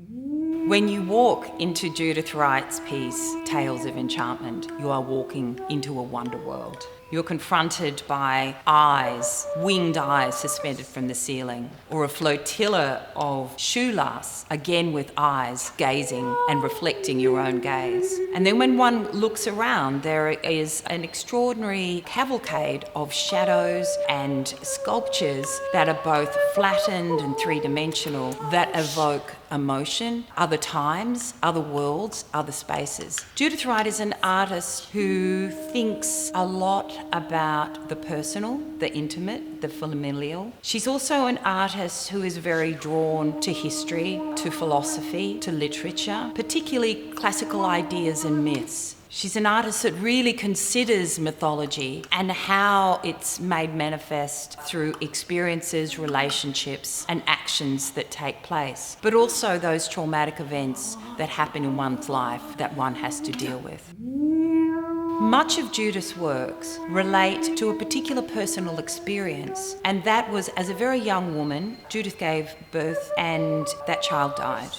When you walk into Judith Wright's piece, Tales of Enchantment, you are walking into a wonder world. You're confronted by eyes, winged eyes suspended from the ceiling, or a flotilla of shoelace, again with eyes gazing and reflecting your own gaze. And then when one looks around, there is an extraordinary cavalcade of shadows and sculptures that are both flattened and three-dimensional that evoke emotion, other times, other worlds, other spaces. Judith Wright is an artist who thinks a lot about the personal, the intimate, the familial. She's also an artist who is very drawn to history, to philosophy, to literature, particularly classical ideas and myths. She's an artist that really considers mythology and how it's made manifest through experiences, relationships, and actions that take place, but also those traumatic events that happen in one's life that one has to deal with. Much of Judith's works relate to a particular personal experience, and that was as a very young woman, Judith gave birth and that child died.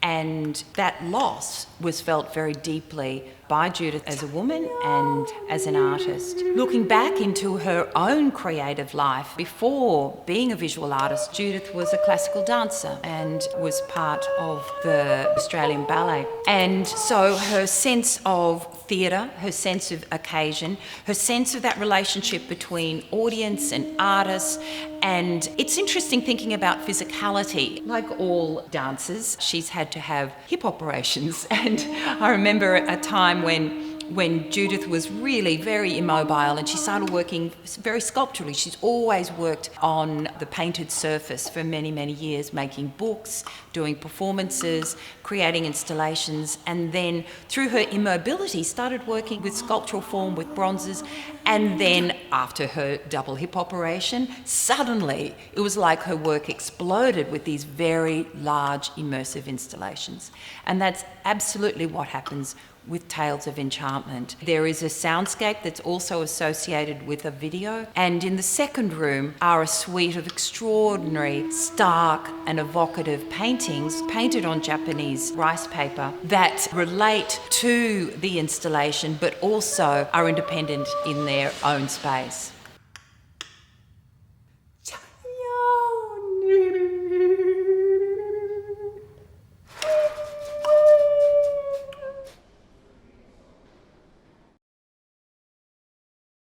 And that loss was felt very deeply by Judith as a woman and as an artist. Looking back into her own creative life, before being a visual artist, Judith was a classical dancer and was part of the Australian Ballet. And so her sense of theatre, her sense of occasion, her sense of that relationship between audience and artist. And it's interesting thinking about physicality. Like all dancers, she's had to have hip operations. And I remember a time when Judith was really very immobile and she started working very sculpturally. She's always worked on the painted surface for many, many years, making books, doing performances, creating installations, and then through her immobility started working with sculptural form, with bronzes, and then after her double hip operation, suddenly it was like her work exploded with these very large immersive installations. And that's absolutely what happens with Tales of Enchantment. There is a soundscape that's also associated with a video, and in the second room are a suite of extraordinary, stark and evocative paintings painted on Japanese rice paper that relate to the installation but also are independent in their own space.